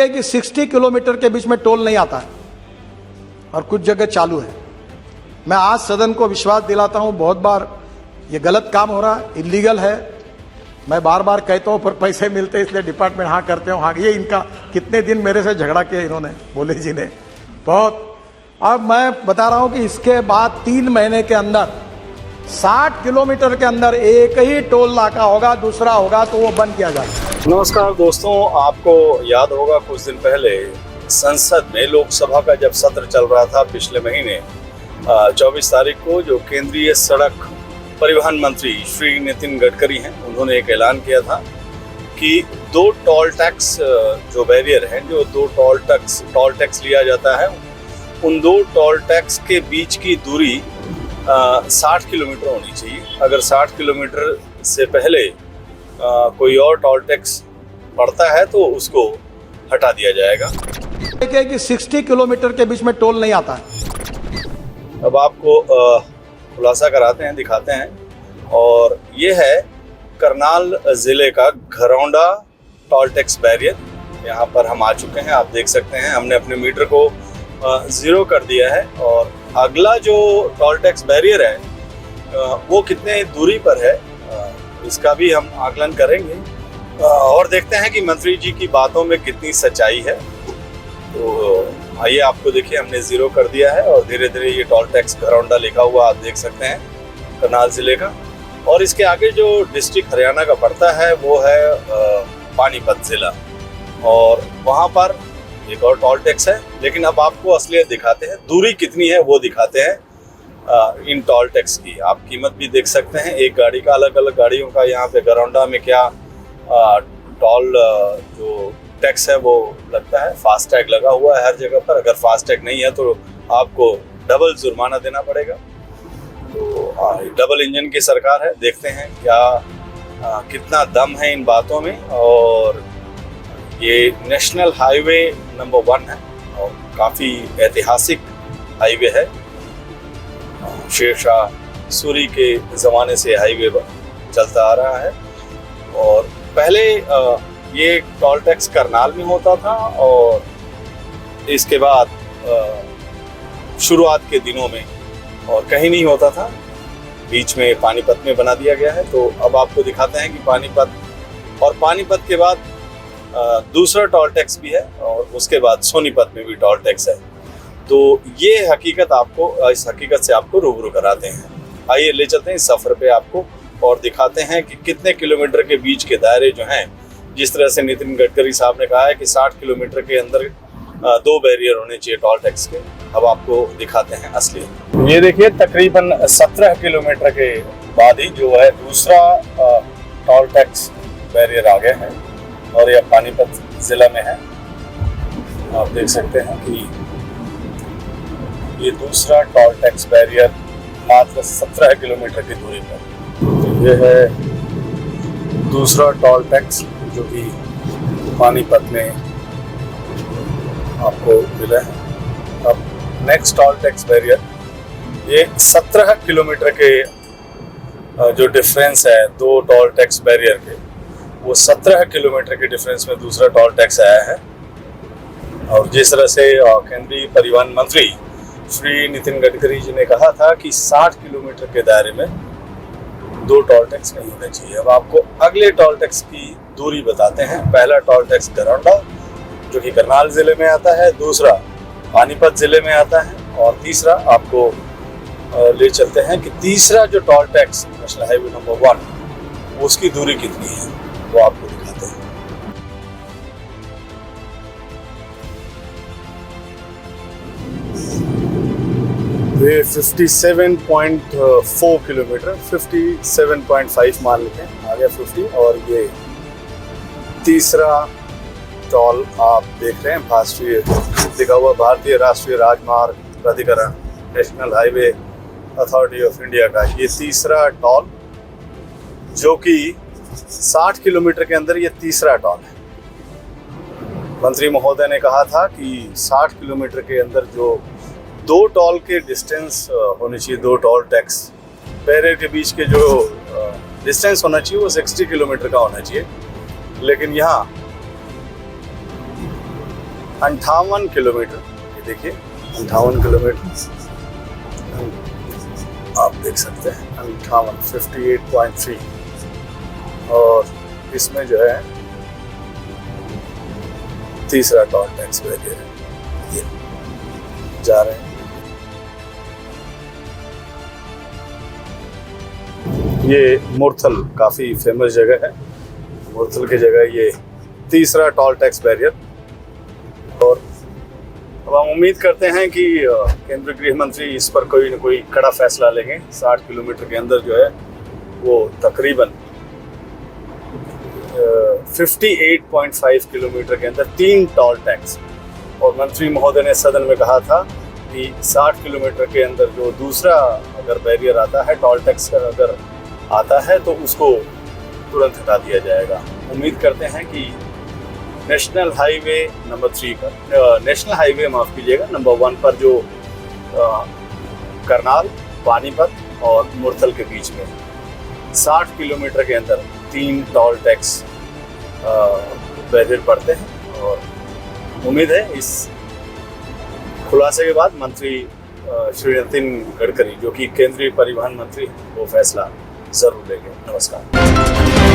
है कि 60 किलोमीटर के बीच में टोल नहीं आता है और कुछ जगह चालू है। मैं आज सदन को विश्वास दिलाता हूं, बहुत बार ये गलत काम हो रहा है, इलीगल है। मैं बार बार कहता हूं पर पैसे मिलते हैं इसलिए डिपार्टमेंट हाँ करते हो, हाँ। ये इनका कितने दिन मेरे से झगड़ा किया इन्होंने, बोले जी ने बहुत। अब मैं बता रहा हूं कि इसके बाद 3 महीने के अंदर 60 किलोमीटर के अंदर एक ही टोल नाका होगा, दूसरा होगा तो वो बंद किया जाएगा। नमस्कार दोस्तों, आपको याद होगा कुछ दिन पहले संसद में लोकसभा का जब सत्र चल रहा था पिछले महीने 24 तारीख को, जो केंद्रीय सड़क परिवहन मंत्री श्री नितिन गडकरी हैं, उन्होंने एक ऐलान किया था कि 2 टोल टैक्स जो बैरियर हैं, जो 2 टोल टैक्स लिया जाता है, उन 2 टोल टैक्स के बीच की दूरी 60 किलोमीटर होनी चाहिए। अगर 60 किलोमीटर से पहले कोई और टोल टैक्स पड़ता है तो उसको हटा दिया जाएगा। देखिए कि 60 किलोमीटर के बीच में टोल नहीं आता है। अब आपको खुलासा कराते हैं, दिखाते हैं, और ये है करनाल जिले का घरौंडा टोल टैक्स बैरियर। यहाँ पर हम आ चुके हैं, आप देख सकते हैं। हमने अपने मीटर को 0 कर दिया है और अगला जो टोल टैक्स बैरियर है वो कितने दूरी पर है इसका भी हम आकलन करेंगे और देखते हैं कि मंत्री जी की बातों में कितनी सच्चाई है। तो आइए, आपको देखिए, हमने 0 कर दिया है और धीरे धीरे ये टोल टैक्स घरौंडा लिखा हुआ आप देख सकते हैं, करनाल जिले का। और इसके आगे जो डिस्ट्रिक्ट हरियाणा का पड़ता है वो है पानीपत जिला, और वहाँ पर एक और टोल टैक्स है। लेकिन अब आपको असलियत दिखाते हैं, दूरी कितनी है वो दिखाते हैं इन टोल टैक्स की। आप कीमत भी देख सकते हैं, एक गाड़ी का, अलग अलग गाड़ियों का यहाँ पे घरौंडा में क्या टोल जो टैक्स है वो लगता है। फास्टैग लगा हुआ है हर जगह पर, अगर फास्टैग नहीं है तो आपको डबल जुर्माना देना पड़ेगा। तो डबल इंजन की सरकार है, देखते हैं क्या कितना दम है इन बातों में। और ये नेशनल हाईवे नंबर 1 है और काफ़ी ऐतिहासिक हाईवे है। शेरशाह सूरी के ज़माने से हाईवे चलता आ रहा है। और पहले ये टोल टैक्स करनाल में होता था और इसके बाद शुरुआत के दिनों में और कहीं नहीं होता था, बीच में पानीपत में बना दिया गया है। तो अब आपको दिखाते हैं कि पानीपत, और पानीपत के बाद दूसरा टोल टैक्स भी है और उसके बाद सोनीपत में भी टोल टैक्स है। तो ये हकीकत आपको, इस हकीकत से आपको रूबरू कराते हैं। आइए ले चलते हैं इस सफ़र पे आपको और दिखाते हैं कि कितने किलोमीटर के बीच के दायरे जो हैं, जिस तरह से नितिन गडकरी साहब ने कहा है कि 60 किलोमीटर के अंदर 2 बैरियर होने चाहिए टोल टैक्स के। अब आपको दिखाते हैं असली। ये देखिए, तकरीबन 17 किलोमीटर के बाद ही जो है दूसरा टोल टैक्स बैरियर आ गया है और यह पानीपत जिला में है। आप देख सकते हैं कि ये दूसरा टोल टैक्स बैरियर मात्र 17 किलोमीटर की दूरी पर। तो ये है दूसरा टोल टैक्स जो कि पानीपत में आपको मिला है। अब नेक्स्ट टोल टैक्स बैरियर, ये 17 किलोमीटर के जो डिफरेंस है 2 टोल टैक्स बैरियर के, वो 17 किलोमीटर के डिफरेंस में दूसरा टोल टैक्स आया है। और जिस तरह से केंद्रीय परिवहन मंत्री श्री नितिन गडकरी जी ने कहा था कि 60 किलोमीटर के दायरे में 2 टोल टैक्स नहीं होने चाहिए। अब आपको अगले टोल टैक्स की दूरी बताते हैं। पहला टोल टैक्स घरौंडा जो कि करनाल जिले में आता है, दूसरा पानीपत जिले में आता है, और तीसरा आपको ले चलते हैं कि तीसरा जो toll tax national highway number 1, उसकी दूरी कितनी है वो आपको दिखाते हैं। ये 57.4 किलोमीटर, 57.5 मान लेते हैं, आ गया 50। और ये तीसरा टोल आप देख रहे हैं, राष्ट्रीय लिखा हुआ भारतीय राष्ट्रीय राजमार्ग प्राधिकरण, national highway authority of India का ये तीसरा टोल, जो कि 60 किलोमीटर के अंदर ये तीसरा टोल है। मंत्री महोदय ने कहा था कि 60 किलोमीटर के अंदर जो 2 टोल के डिस्टेंस होने चाहिए, 2 टोल टैक्स बैरियर के बीच के जो डिस्टेंस होना चाहिए वो 60 किलोमीटर का होना चाहिए। लेकिन यहाँ 58 किलोमीटर, ये देखिए 58 किलोमीटर आप देख सकते हैं, 58 और इसमें जो है तीसरा टोल टैक्स बैरियर है, ये जा रहे हैं। ये मुरथल काफ़ी फेमस जगह है, मुरथल की जगह ये तीसरा टोल टैक्स बैरियर। और अब हम उम्मीद करते हैं कि केंद्रीय गृह मंत्री इस पर कोई न कोई कड़ा फैसला लेंगे। 60 किलोमीटर के अंदर जो है वो तकरीबन 58.5 किलोमीटर के अंदर 3 टोल टैक्स। और मंत्री महोदय ने सदन में कहा था कि 60 किलोमीटर के अंदर जो दूसरा अगर बैरियर आता है, टोल टैक्स अगर आता है, तो उसको तुरंत हटा दिया जाएगा। उम्मीद करते हैं कि नेशनल हाईवे नंबर 3 पर, नेशनल हाईवे माफ़ कीजिएगा, नंबर 1 पर जो करनाल, पानीपत और मुरथल के बीच में 60 किलोमीटर के अंदर 3 टोल टैक्स बैरियर पड़ते हैं। और उम्मीद है इस खुलासे के बाद मंत्री श्री नितिन गडकरी, जो कि केंद्रीय परिवहन मंत्री, वो फैसला जरूर लेंगे। नमस्कार।